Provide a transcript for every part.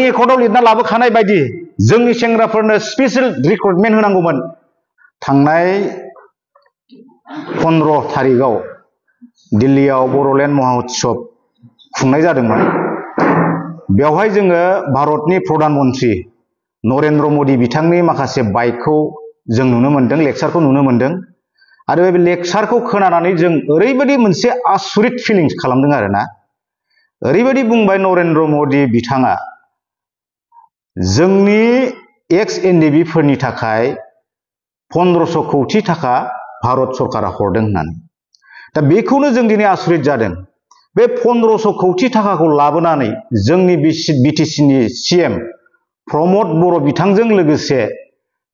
एकर्डआव लिरना लाबोखानाय बायदि जोंनि सेंग्राफोरनो स्पेशल रिक्रुटमेन्ट होनांगौमोन। थांनाय 15 तारिखआव दिल्लीयाव बर'लेण्ड महाउत्सव खुंनाय जादोंमोन। बेवहाय जोङो भारतनि प्रधान मन्त्रि नरेन्द्र मोदी बिथांनि माखासे बाइकखौ जों नुनो मोनदों, लेक्सारखौ नुनो मोनदों। आरो बे लेक्सारखौ खोनानानै जों ओरैबायदि मोनसे आसुरित फिलिंस खालामदों आरोना। ओरैबायदि बुंबाय नरेन्द्र मोदी बिथाङा जोंनि एक्स एनडिबि फोरनि थाखाय 1500 कौटि थाखा भारत सरकारा हरदों होननानै। दा बेखौनो जों दिनै आसुरित जादों। बे 1500 कौटि थाखाखौ लाबोनानै जोंनि बिटिसिनि सिएम प्रमद बर' बिथांजों लोगोसे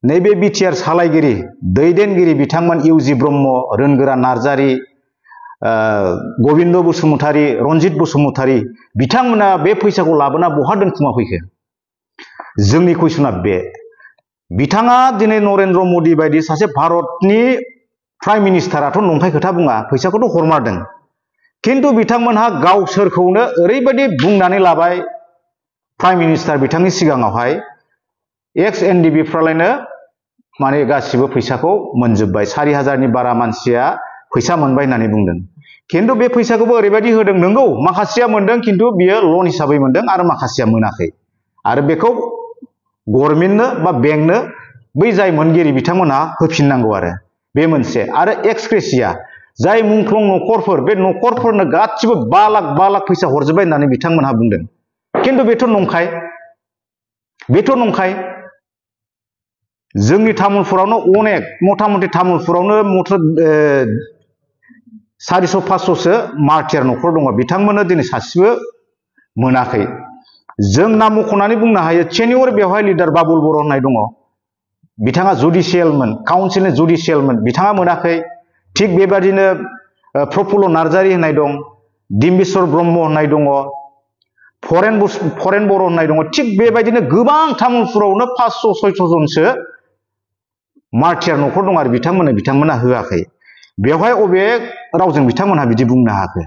नैबे बिटिआर सालायगिरि दैदेनगिरि बिथांमोन इउजि ब्रह्म, रोनगोरा नार्जारी, गबिन्द बसुमतारी, रनजित बसुमतारी बिथांमोना बे फैसाखौ लाबोना बहा दोनखुमा फैखो? जोंनि कुइसना बे। बिथाङा दिनै नरेन्द्र मोदी बायदि सासे भारतनि प्राइम मिनिस्टाराथ' नंखाय खोथा बुङा, फैसाखौथ' हरमारदों। किन्तु बिथांमोनहा गावसोरखौनो ओरैबायदि बुंनानै लाबाय प्राइम मिनिस्टार बिथांनि सिगाङावहाय एक्स एनडिबिफ्रालायनो माने गासिबो फैसाखौ मोनजोब्बाय, 4000नि बारा मानसिया फैसा मोनबाय होननानै बुंदों। किन्तु बे फैसाखौबो ओरैबायदि होदों, नंगौ माखासेया मोनदों किन्तु बियो लन हिसाबै मोनदों आरो माखासेया मोनाखै। आरो बेखौ गभर्नमेन्टनो बा बेंकनो बै जाय मोनगिरि बिथांमोनहा होफिननांगौ आरो बे मोनसे। आरो एक्सग्रेसिया जाय मुंख्लं न'खरफोर, बे न'खरफोरनो गासिबो 5 लाख फैसा हरजोब्बाय होननानै बिथांमोनहा बुंदों। किन्तु बेथ' नंखाय, बेथ' नंखाय। जोंनि तामुलपुरावनो अनेक मथा मथि तामुलपुरावनो 400-500सो मारटियार न'खर दङ, बिथांमोननो दिनै सासेबो मोनाखै। जों नाम मख'नानै बुंनो हायो, सेनियर बेवहाय लिडार बाबुल बर' होननाय दङ, बिथाङा जुडिसियेलमोन, काउन्सिलनि जुडिसियेलमोन, बिथाङा मोनाखै। थिग बेबादिनो प्रफुल्ल नार्जारी होननाय दं, डिम्बिस्वर ब्रह्म होननाय दङ, फरेन बर' होननाय दङ। थिग बेबायदिनो गोबां तामुलपुरावनो 500-600 जनसो मारटियार न'खर दं आरो बिथांमोना होआखै। बेवहाय अबे रावजों बिथांमोनहा बिदि बुंनो हाखो?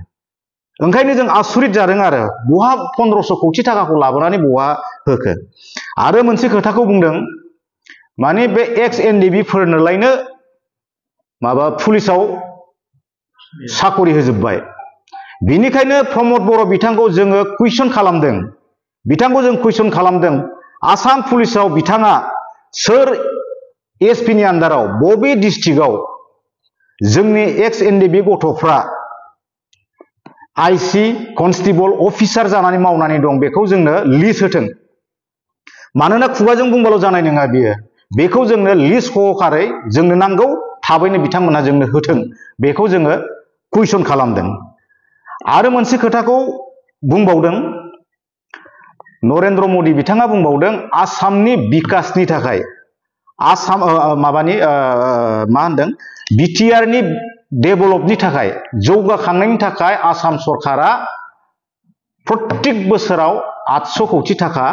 ओंखायनो जों आसुरित जादों आरो बहा 1500 कौटि थाखाखौ लाबोनानै बहा होखो? आरो मोनसे खोथाखौ बुंदों, माने बे एक्स एनडिबि फोरनोलायनो माबा पुलिसाव साकरि होजोब्बाय। बिनिखायनो प्रमद बर' बिथांखौ जोङो कुइसन खालामदों, आसाम पुलिसाव बिथाङा सोर एसपिनि आन्दाराव बबे डिस्ट्रिक्टआव जोंनि एक्स एनडिबि गथ'फ्रा आइसि कनस्टेबल अफिसार जानानै मावनानै दं, बेखौ जोंनो लिस्ट होथों। मानोना खुगाजों बुंबाल' जानाय नङा बियो, बेखौ जोंनो लिस्ट सहकारै जोंनो नांगौ, थाबैनो बिथांमोनहा जोंनो होथों, बेखौ जोङो कुइसन खालामदों। आरो मोनसे खोथाखौ बुंबावदों नरेन्द्र मोदी बिथाङा बुंबावदों, आसामनि बिकासनि थाखाय आसाम मा होनदों बिटिआरनि डेभेलपनि थाखाय, जौगाखांनायनि थाखाय आसाम सरकारा प्रत्येक बोसोराव 800 कौटि थाखा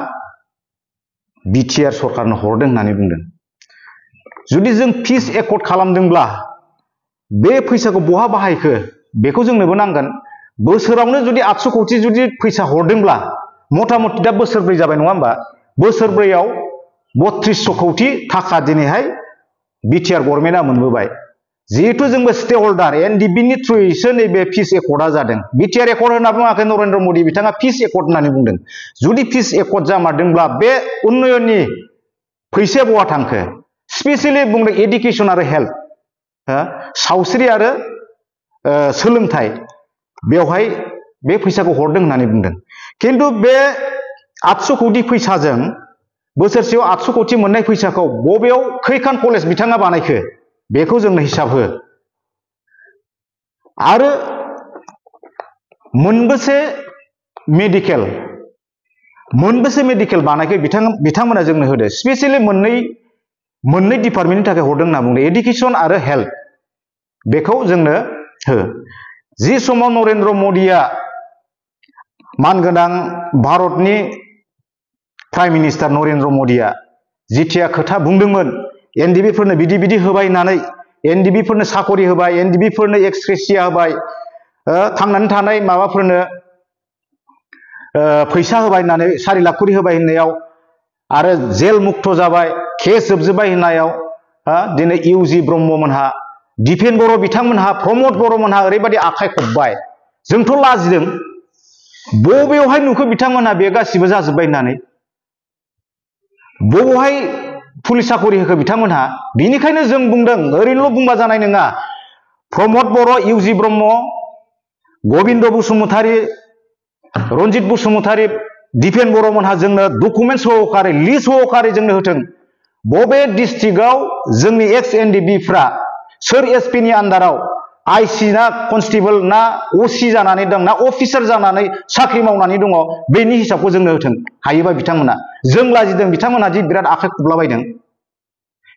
बिटिआर सरकारनो हरदों होननानै बुंदों। जुदि जों पिस एकर्ड खालामदोंब्ला बे फैसाखौ बहा बाहायखो बेखौ जोंनोबो नांगोन। बोसोरावनो जुदि 800 कौटि जुदि फैसा हरदोंब्ला मथा मथि दा बोसोरब्रै जाबाय नङा होमबा? बोसोरब्रैयाव 3200 कौटि थाखा दिनैहाय बिटिआर गभर्नमेन्टआ मोनबोबाय। जिहेतु जोंबो स्टेक हल्डार, एनडिबिनि थ्रुयैसो नैबे पिस एकर्डआ जादों। बिटिआर एकर्ड होनना बुङाखै नरेन्द्र मोदी बिथाङा, पिस एकर्ड होननानै बुंदों। जुदि पिस एकर्ड जामारदोंब्ला बे उन्नयननि फैसाया बहा थांखो? स्पेसियेलि बुंदों एडुकेसन आरो हेल्थ, सावस्रि आरो सोलोंथाइ, बेवहाय बे फैसाखौ हरदों होननानै बुंदों। किन्तु बे 800 कौटि फैसाजों बोसोरसेयाव 800 कौटि मोननाय फैसाखौ बबेयाव खैखान कलेज बिथाङा बानायखो बेखौ जोंनो हिसाब हो। आरो मोनबेसे मेडिकेल बानायखो बिथांमोना जोंनो होदो। स्पेसियेलि मोननै डिपार्टमेन्टनि थाखाय हरदों होनना बुंदों, एडुकेसन आरो हेल्थ, बेखौ जोंनो हो। जि समाव नरेन्द्र मोदीया मानगोनां भारतनि प्राइम मिनिस्टार नरेन्द्र मोदीया जिथिया खोथा बुंदोंमोन एनडिबिफोरनो बिदि होबाय होननानै, एनडिबिफोरनो साकरि होबाय, एनडिबिफोरनो एक्सग्रेसिया होबाय, थांनानै थानाय माबाफोरनो फैसा होबाय होननानै 4 लाख करि होबाय होननायाव आरो जेल मुक्त जाबाय केस जोबजोब्बाय होननायाव दिनै इउजि ब्रह्ममोनहा दिपेन बर' बिथांमोनहा प्रमद बर'मोनहा ओरैबायदि आखाइ खबबाय जोंथ' लाजिदों बबेयावहाय नुखो बिथांमोनहा बे गासिबो जाजोब्बाय होननानै बबेयावहाय पुलिस साखरि होखो बिथांमोनहा बिनिखायनो जों बुंदों ओरैनोल' बुंबा जानाय नङा प्रमद बर' इउजि ब्रह्म गबिन्द बसुमतारी रन्जित बसुमतारी दिपेन बर'मोनहा जोंनो डकुमेन्ट सहकारै लिस्ट सहकारै जोंनो होथों बबे डिस्ट्रिक्टआव जोंनि एक्स एनडिबिफ्रा सोर एसपि नि आन्डाराव आइसि ना कनस्टेबल ना असि जानानै दं ना अफिसार जानानै साख्रि मावनानै दङ बेनि हिसाबखौ जोंनो होथों हायोबा बिथांमोना जों लाजिदों बिथांमोना दि बिराद आखाइ खबलाबायदों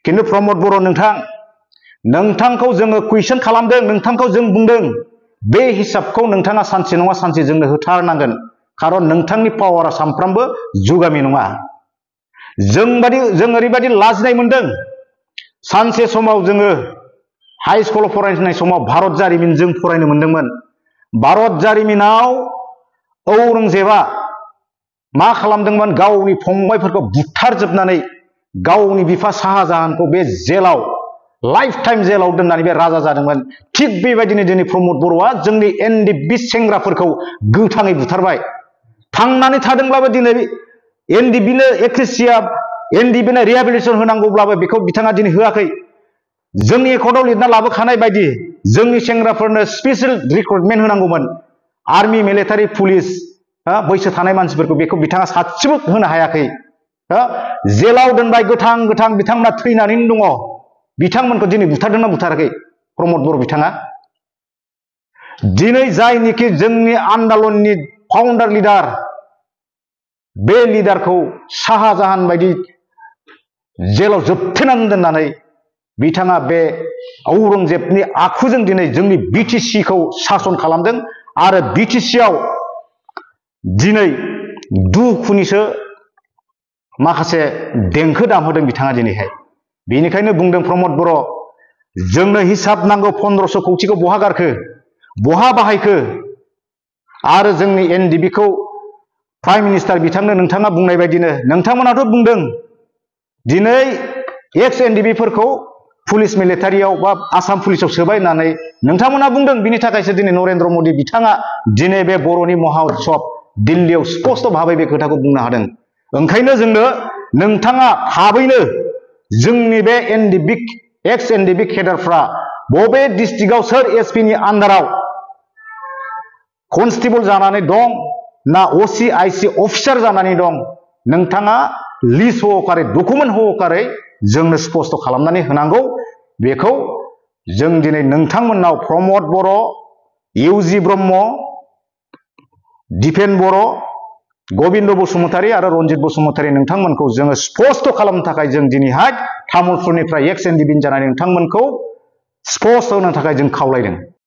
खिन्थु प्रमद बर' नोंथांखौ जोङो कुइसन खालामदों नोंथांखौ जों बुंदों बे हिसाबखौ नोंथाङा सानसे नङा सानसे जोंनो होथारनांगोन खारन नोंथांनि पावारा सानफ्रामबो जुगामि नङा जों ओरैबायदि लाजिनाय मोनदों सानसे समाव जोङो हाई स्कुलाव फरायनाय समाव भारत जारिमिन जों फरायनो मोनदोंमोन भारत जारिमिनाव औरंगजेबा मा खालामदोंमोन गावनि फंबायफोरखौ बुथारजोबनानै गावनि बिफा शाहजाहानखौ बे जेलाव लाइफ टाइम जेलाव दोननानै बे राजा जादोंमोन थिग बेबायदिनो दिनै प्रमद बर'आ जोंनि एनडिबि सेंग्राफोरखौ गोथाङै बुथारबाय थांनानै थादोंब्लाबो दिनै एनडिबिनो एक्रेसिया एनडिबिनो रिहेबिलिटेसन होनांगौब्लाबो बेखौ बिथाङा दिनै होआखै जोंनि एकर्डआव लिरना लाबोखानाय बायदि जोंनि सेंग्राफोरनो स्पेशल रिक्रुटमेन्ट होनांगौमोन आर्मि मिलिटारि पुलिस बैसो थानाय मानसिफोरखौ बेखौ बिथाङा सासेबो होनो हायाखै जेलाव दोनबाय गोथां बिथांमोना थैनानैनो दङ बिथांमोनखौ दिनै बुथारदोंना बुथाराखै प्रमद बर' बिथाङा दिनै जायनिखि जोंनि आन्दलननि फाउन्डार लिडार बे लिडारखौ शाहजाहान बायदि जेलाव जोबथेनानै दोननानै बिथाङा बे औरंगजेबनि आखुजों दिनै जोंनि बिटिसिखौ सासन खालामदों आरो बिटिसिआव दिनै दुखुनिसो माखासे देंखो दामहोदों बिथाङा दिनैहाय बेनिखायनो बुंदों प्रमद बर' जोंनो हिसाब नांगौ 1500 कौटिखौ बहा गारखो बहा बाहायखो आरो जोंनि एनडिबिखौ प्राइम मिनिस्टार बिथांनो नोंथाङा बुंनाय बायदिनो नोंथांमोनाथ' बुंदों दिनै एक्स एनडिबिफोरखौ पुलिस मिलिटारियाव बा आसाम पुलिसाव सोबाय होननानै नोंथांमोना बुंदों बिनि थाखायसो दिनै नरेन्द्र मदि बिथाङा दिनै बे बर'नि महा उत्सब दिल्लीयाव स्पष्ट भाबै बे खोथाखौ बुंनो हादों ओंखायनो जोंनो नोंथाङा थाबैनो जोंनि बे एनडिबि एक्स एनडिबि केडारफ्रा बबे डिस्ट्रिक्टआव सोर एसपि नि आन्डाराव कनस्टेबल जानानै दं ना असि आइसि अफिसार जानानै दं नोंथाङा लिस्ट सहकारै डकुमेन्ट सहकारै जोंनो स्पष्ट खालामनानै होनांगौ बेखौ जों दिनै नोंथांमोननाव प्रमद बर' इउजि ब्रह्म दिपेन बर' गबिन्द बसुमतारी आरो रन्जित बसुमतारी नोंथांमोनखौ जोङो स्पष्ट खालामनो थाखाय जों दिनैहाय तामुलपुरनिफ्राय एक्स एनडिबि जानानै नोंथांमोनखौ स्पष्ट होनो थाखाय जों खावलायदों।